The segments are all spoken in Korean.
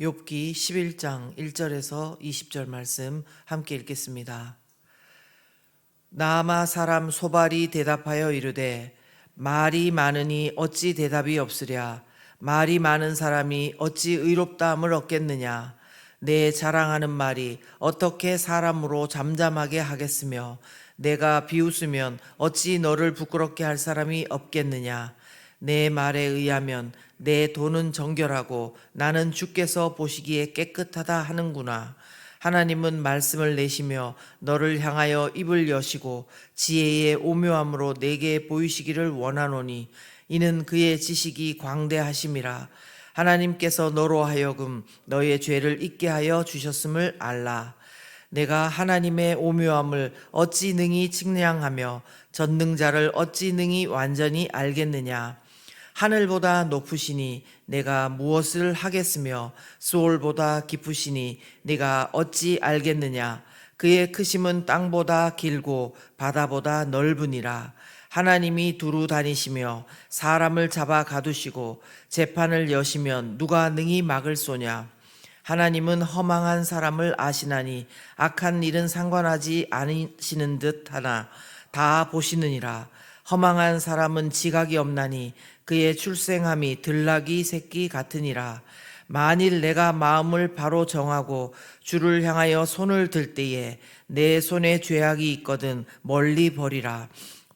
욥기 11장 1절에서 20절 말씀 함께 읽겠습니다. 나아마 사람 소발이 대답하여 이르되 말이 많으니 어찌 대답이 없으랴. 말이 많은 사람이 어찌 의롭다함을 얻겠느냐. 내 자랑하는 말이 어떻게 사람으로 잠잠하게 하겠으며 내가 비웃으면 어찌 너를 부끄럽게 할 사람이 없겠느냐. 내 말에 의하면 내 돈은 정결하고 나는 주께서 보시기에 깨끗하다 하는구나. 하나님은 말씀을 내시며 너를 향하여 입을 여시고 지혜의 오묘함으로 내게 보이시기를 원하노니 이는 그의 지식이 광대하심이라. 하나님께서 너로 하여금 너의 죄를 잊게 하여 주셨음을 알라. 내가 하나님의 오묘함을 어찌 능히 측량하며 전능자를 어찌 능히 완전히 알겠느냐. 하늘보다 높으시니 내가 무엇을 하겠으며 수올보다 깊으시니 내가 어찌 알겠느냐. 그의 크심은 땅보다 길고 바다보다 넓으니라. 하나님이 두루 다니시며 사람을 잡아 가두시고 재판을 여시면 누가 능히 막을 소냐. 하나님은 허망한 사람을 아시나니 악한 일은 상관하지 않으시는 듯 하나 다 보시느니라. 허망한 사람은 지각이 없나니 그의 출생함이 들나귀 새끼 같으니라. 만일 내가 마음을 바로 정하고 주를 향하여 손을 들 때에 내 손에 죄악이 있거든 멀리 버리라.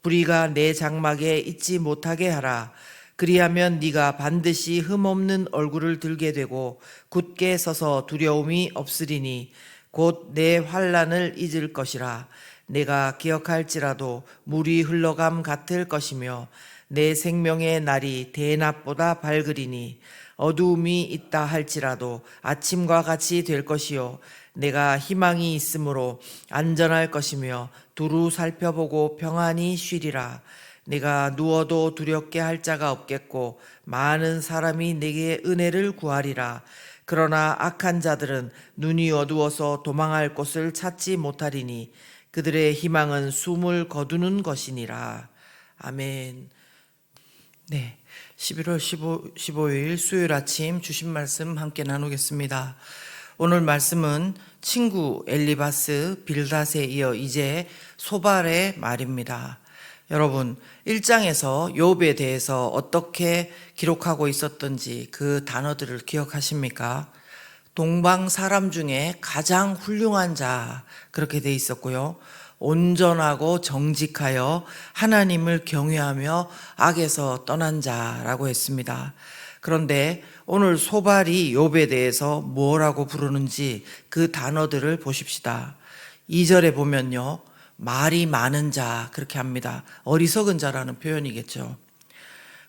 불의가 내 장막에 있지 못하게 하라. 그리하면 네가 반드시 흠없는 얼굴을 들게 되고 굳게 서서 두려움이 없으리니 곧 내 환난을 잊을 것이라. 내가 기억할지라도 물이 흘러감 같을 것이며 내 생명의 날이 대낮보다 밝으리니 어두움이 있다 할지라도 아침과 같이 될 것이요 내가 희망이 있으므로 안전할 것이며 두루 살펴보고 평안히 쉬리라. 내가 누워도 두렵게 할 자가 없겠고 많은 사람이 내게 은혜를 구하리라. 그러나 악한 자들은 눈이 어두워서 도망할 곳을 찾지 못하리니 그들의 희망은 숨을 거두는 것이니라. 아멘. 네, 11월 15일 수요일 아침 주신 말씀 함께 나누겠습니다. 오늘 말씀은 친구 엘리바스 빌닷에 이어 이제 소발의 말입니다. 여러분, 1장에서 욥에 대해서 어떻게 기록하고 있었던지 그 단어들을 기억하십니까? 동방 사람 중에 가장 훌륭한 자, 그렇게 돼 있었고요. 온전하고 정직하여 하나님을 경외하며 악에서 떠난 자라고 했습니다. 그런데 오늘 소발이 욥에 대해서 뭐라고 부르는지 그 단어들을 보십시다. 2절에 보면요, 말이 많은 자 그렇게 합니다. 어리석은 자라는 표현이겠죠.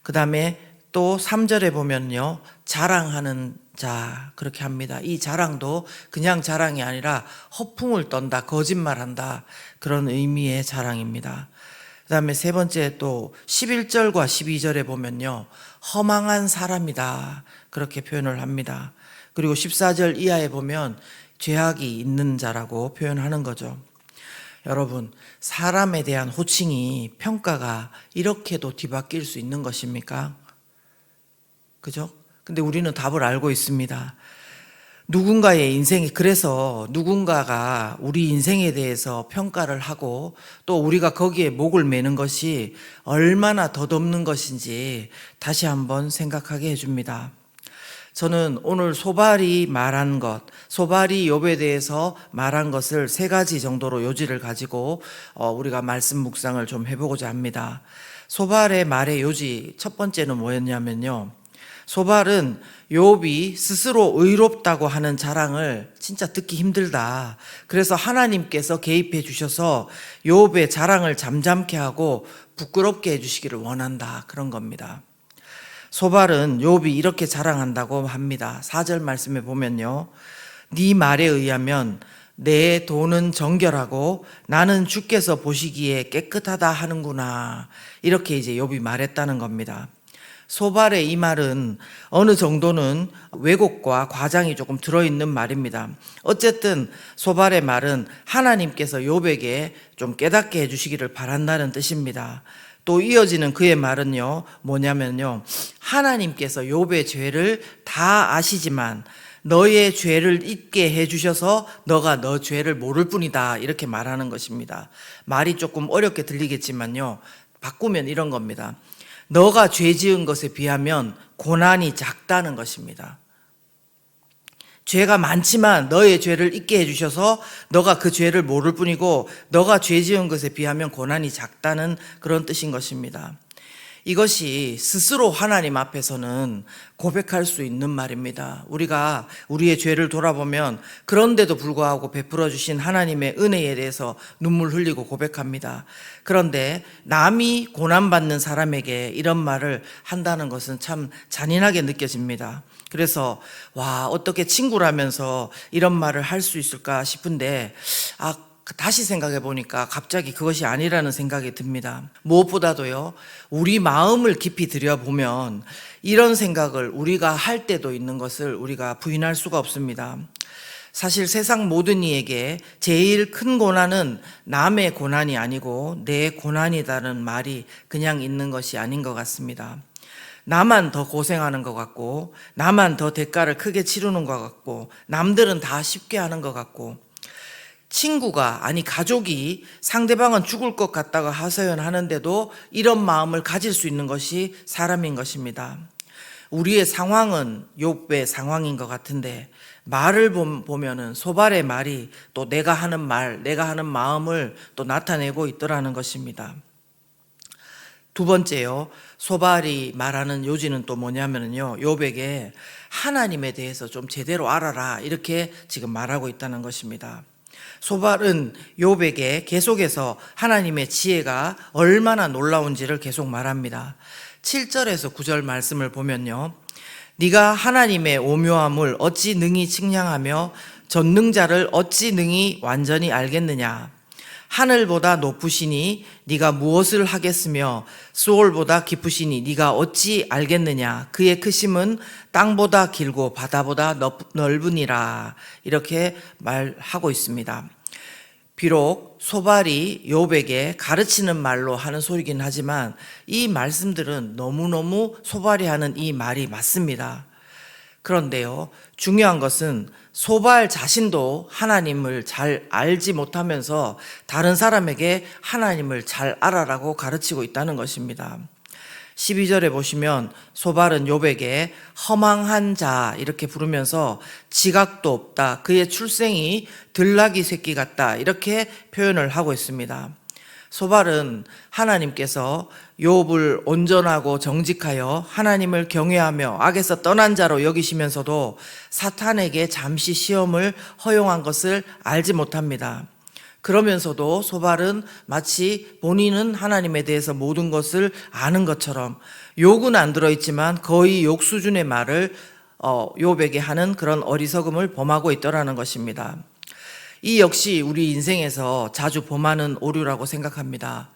그 다음에 또 3절에 보면요, 자랑하는 자 그렇게 합니다. 이 자랑도 그냥 자랑이 아니라 허풍을 떤다, 거짓말한다, 그런 의미의 자랑입니다. 그 다음에 세 번째 또 11절과 12절에 보면요, 허망한 사람이다 그렇게 표현을 합니다. 그리고 14절 이하에 보면 죄악이 있는 자라고 표현하는 거죠. 여러분, 사람에 대한 호칭이, 평가가 이렇게도 뒤바뀔 수 있는 것입니까? 그죠? 근데 우리는 답을 알고 있습니다. 누군가의 인생이, 그래서 누군가가 우리 인생에 대해서 평가를 하고 또 우리가 거기에 목을 매는 것이 얼마나 덧없는 것인지 다시 한번 생각하게 해줍니다. 저는 오늘 소발이 말한 것, 소발이 욥에 대해서 말한 것을 세 가지 정도로 요지를 가지고 우리가 말씀 묵상을 좀 해보고자 합니다. 소발의 말의 요지 첫 번째는 뭐였냐면요, 소발은 욥이 스스로 의롭다고 하는 자랑을 진짜 듣기 힘들다. 그래서 하나님께서 개입해 주셔서 욥의 자랑을 잠잠케 하고 부끄럽게 해주시기를 원한다, 그런 겁니다. 소발은 욥이 이렇게 자랑한다고 합니다. 4절 말씀에 보면요, 네 말에 의하면 내 돈은 정결하고 나는 주께서 보시기에 깨끗하다 하는구나, 이렇게 이제 욥이 말했다는 겁니다. 소발의 이 말은 어느 정도는 왜곡과 과장이 조금 들어있는 말입니다. 어쨌든 소발의 말은 하나님께서 욥에게 좀 깨닫게 해주시기를 바란다는 뜻입니다. 또 이어지는 그의 말은요, 뭐냐면요, 하나님께서 욥의 죄를 다 아시지만 너의 죄를 잊게 해주셔서 너가 너 죄를 모를 뿐이다, 이렇게 말하는 것입니다. 말이 조금 어렵게 들리겠지만요, 바꾸면 이런 겁니다. 너가 죄 지은 것에 비하면 고난이 작다는 것입니다. 죄가 많지만 너의 죄를 잊게 해주셔서 너가 그 죄를 모를 뿐이고 너가 죄 지은 것에 비하면 고난이 작다는 그런 뜻인 것입니다. 이것이 스스로 하나님 앞에서는 고백할 수 있는 말입니다. 우리가 우리의 죄를 돌아보면 그런데도 불구하고 베풀어 주신 하나님의 은혜에 대해서 눈물 흘리고 고백합니다. 그런데 남이 고난받는 사람에게 이런 말을 한다는 것은 참 잔인하게 느껴집니다. 그래서 어떻게 친구라면서 이런 말을 할 수 있을까 싶은데 다시 생각해 보니까 갑자기 그것이 아니라는 생각이 듭니다. 무엇보다도요, 우리 마음을 깊이 들여보면 이런 생각을 우리가 할 때도 있는 것을 우리가 부인할 수가 없습니다. 사실 세상 모든 이에게 제일 큰 고난은 남의 고난이 아니고 내 고난이다는 말이 그냥 있는 것이 아닌 것 같습니다. 나만 더 고생하는 것 같고, 나만 더 대가를 크게 치르는 것 같고, 남들은 다 쉽게 하는 것 같고, 친구가, 가족이 상대방은 죽을 것 같다고 하소연하는데도 이런 마음을 가질 수 있는 것이 사람인 것입니다. 우리의 상황은 욥의 상황인 것 같은데 말을 보면은 소발의 말이 또 내가 하는 말, 내가 하는 마음을 또 나타내고 있더라는 것입니다. 두 번째요, 소발이 말하는 요지는 또 뭐냐면요, 욥에게 하나님에 대해서 좀 제대로 알아라, 이렇게 지금 말하고 있다는 것입니다. 소발은 욥에게 계속해서 하나님의 지혜가 얼마나 놀라운지를 계속 말합니다. 7절에서 9절 말씀을 보면요, 네가 하나님의 오묘함을 어찌 능히 측량하며 전능자를 어찌 능히 완전히 알겠느냐. 하늘보다 높으시니 네가 무엇을 하겠으며 수월보다 깊으시니 네가 어찌 알겠느냐. 그의 크심은 땅보다 길고 바다보다 넓으니라. 이렇게 말하고 있습니다. 비록 소발이 욥에게 가르치는 말로 하는 소리긴 하지만 이 말씀들은 너무너무 소발이 하는 이 말이 맞습니다. 그런데요, 중요한 것은 소발 자신도 하나님을 잘 알지 못하면서 다른 사람에게 하나님을 잘 알아라고 가르치고 있다는 것입니다. 12절에 보시면 소발은 욥에게 허망한 자 이렇게 부르면서 지각도 없다, 그의 출생이 들나귀 새끼 같다, 이렇게 표현을 하고 있습니다. 소발은 하나님께서 욥을 온전하고 정직하여 하나님을 경외하며 악에서 떠난 자로 여기시면서도 사탄에게 잠시 시험을 허용한 것을 알지 못합니다. 그러면서도 소발은 마치 본인은 하나님에 대해서 모든 것을 아는 것처럼, 욕은 안 들어있지만 거의 욕 수준의 말을 욥에게 하는 그런 어리석음을 범하고 있더라는 것입니다. 이 역시 우리 인생에서 자주 범하는 오류라고 생각합니다.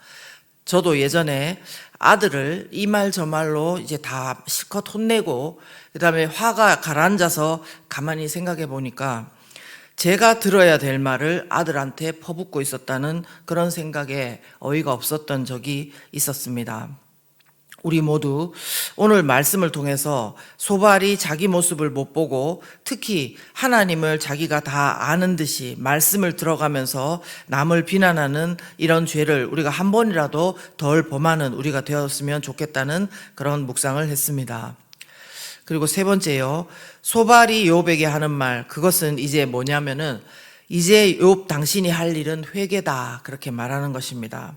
저도 예전에 아들을 이 말 저 말로 이제 다 실컷 혼내고 그다음에 화가 가라앉아서 가만히 생각해 보니까 제가 들어야 될 말을 아들한테 퍼붓고 있었다는 그런 생각에 어이가 없었던 적이 있었습니다. 우리 모두 오늘 말씀을 통해서 소발이 자기 모습을 못 보고 특히 하나님을 자기가 다 아는 듯이 말씀을 들어가면서 남을 비난하는 이런 죄를 우리가 한 번이라도 덜 범하는 우리가 되었으면 좋겠다는 그런 묵상을 했습니다. 그리고 세 번째요, 소발이 욥에게 하는 말, 그것은 이제 뭐냐면은 이제 욥 당신이 할 일은 회개다, 그렇게 말하는 것입니다.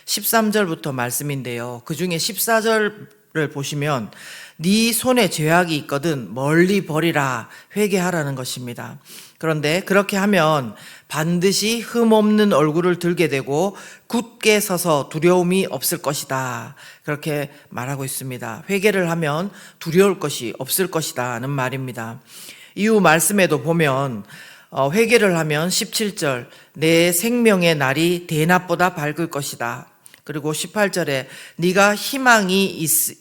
13절부터 말씀인데요, 그 중에 14절을 보시면 네 손에 죄악이 있거든 멀리 버리라, 회개하라는 것입니다. 그런데 그렇게 하면 반드시 흠없는 얼굴을 들게 되고 굳게 서서 두려움이 없을 것이다, 그렇게 말하고 있습니다. 회개를 하면 두려울 것이 없을 것이다는 말입니다. 이후 말씀에도 보면 회개를 하면 17절 내 생명의 날이 대낮보다 밝을 것이다. 그리고 18절에 네가 희망이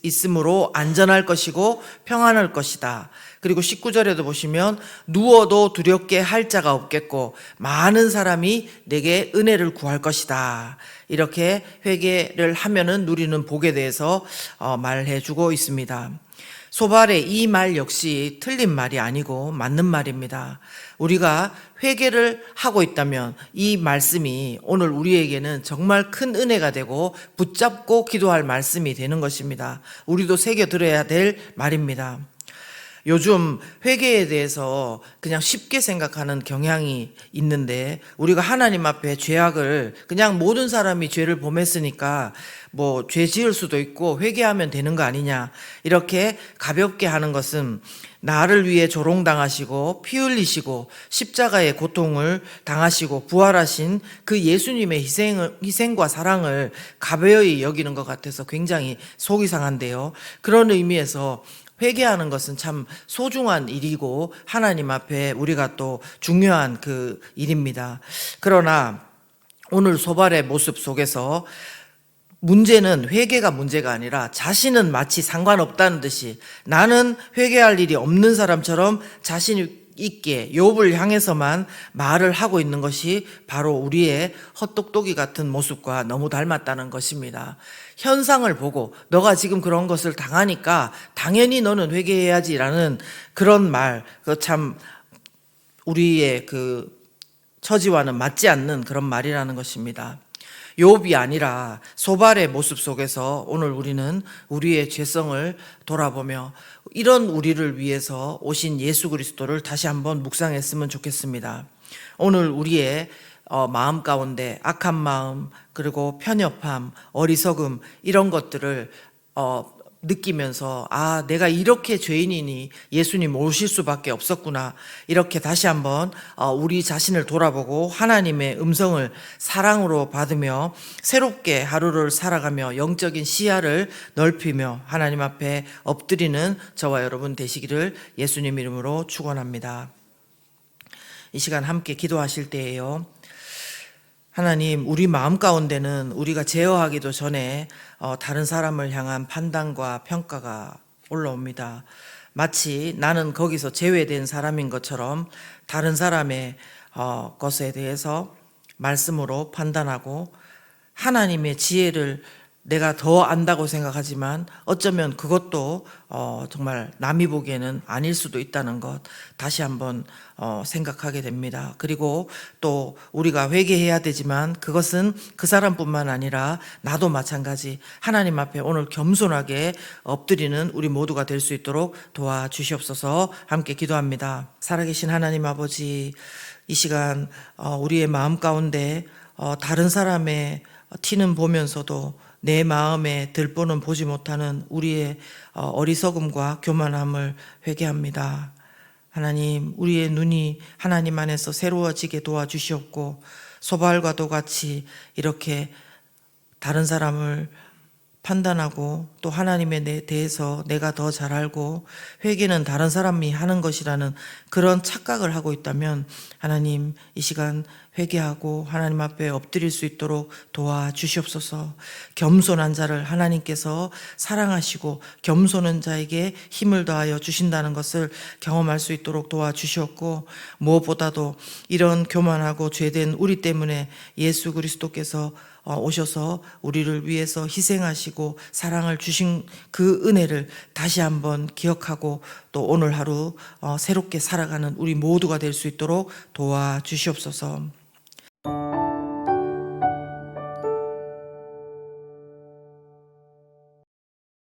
있으므로 안전할 것이고 평안할 것이다. 그리고 19절에도 보시면 누워도 두렵게 할 자가 없겠고 많은 사람이 내게 은혜를 구할 것이다. 이렇게 회개를 하면은 누리는 복에 대해서 말해주고 있습니다. 소발의 이 말 역시 틀린 말이 아니고 맞는 말입니다. 우리가 회개를 하고 있다면 이 말씀이 오늘 우리에게는 정말 큰 은혜가 되고 붙잡고 기도할 말씀이 되는 것입니다. 우리도 새겨 들어야 될 말입니다. 요즘 회개에 대해서 그냥 쉽게 생각하는 경향이 있는데, 우리가 하나님 앞에 죄악을 그냥 모든 사람이 죄를 범했으니까 뭐 죄 지을 수도 있고 회개하면 되는 거 아니냐, 이렇게 가볍게 하는 것은 나를 위해 조롱당하시고 피 흘리시고 십자가의 고통을 당하시고 부활하신 그 예수님의 희생과 사랑을 가벼이 여기는 것 같아서 굉장히 속이 상한데요. 그런 의미에서 회개하는 것은 참 소중한 일이고 하나님 앞에 우리가 또 중요한 그 일입니다. 그러나 오늘 소발의 모습 속에서 문제는 회개가 문제가 아니라 자신은 마치 상관없다는 듯이 나는 회개할 일이 없는 사람처럼 자신 있게 욥을 향해서만 말을 하고 있는 것이 바로 우리의 헛똑똑이 같은 모습과 너무 닮았다는 것입니다. 현상을 보고 너가 지금 그런 것을 당하니까 당연히 너는 회개해야지라는 그런 말, 그 참 우리의 그 처지와는 맞지 않는 그런 말이라는 것입니다. 욥이 아니라 소발의 모습 속에서 오늘 우리는 우리의 죄성을 돌아보며 이런 우리를 위해서 오신 예수 그리스도를 다시 한번 묵상했으면 좋겠습니다. 오늘 우리의 마음 가운데 악한 마음, 그리고 편협함, 어리석음, 이런 것들을 느끼면서 내가 이렇게 죄인이니 예수님 오실 수밖에 없었구나, 이렇게 다시 한번 우리 자신을 돌아보고 하나님의 음성을 사랑으로 받으며 새롭게 하루를 살아가며 영적인 시야를 넓히며 하나님 앞에 엎드리는 저와 여러분 되시기를 예수님 이름으로 축원합니다. 이 시간 함께 기도하실 때에요, 하나님, 우리 마음 가운데는 우리가 제어하기도 전에 다른 사람을 향한 판단과 평가가 올라옵니다. 마치 나는 거기서 제외된 사람인 것처럼 다른 사람의 것에 대해서 말씀으로 판단하고 하나님의 지혜를 내가 더 안다고 생각하지만 어쩌면 그것도 정말 남이 보기에는 아닐 수도 있다는 것 다시 한번 생각하게 됩니다. 그리고 또 우리가 회개해야 되지만 그것은 그 사람뿐만 아니라 나도 마찬가지 하나님 앞에 오늘 겸손하게 엎드리는 우리 모두가 될 수 있도록 도와주시옵소서. 함께 기도합니다. 살아계신 하나님 아버지, 이 시간 우리의 마음 가운데 다른 사람의 티는 보면서도 내 마음에 들보는 보지 못하는 우리의 어리석음과 교만함을 회개합니다. 하나님, 우리의 눈이 하나님 안에서 새로워지게 도와주시옵고 소발과도 같이 이렇게 다른 사람을 판단하고 또 하나님에 대해서 내가 더 잘 알고 회개는 다른 사람이 하는 것이라는 그런 착각을 하고 있다면 하나님, 이 시간 회개하고 하나님 앞에 엎드릴 수 있도록 도와주시옵소서. 겸손한 자를 하나님께서 사랑하시고 겸손한 자에게 힘을 더하여 주신다는 것을 경험할 수 있도록 도와주시옵고, 무엇보다도 이런 교만하고 죄된 우리 때문에 예수 그리스도께서 오셔서 우리를 위해서 희생하시고 사랑을 주신 그 은혜를 다시 한번 기억하고 또 오늘 하루 새롭게 살아가는 우리 모두가 될 수 있도록 도와주시옵소서.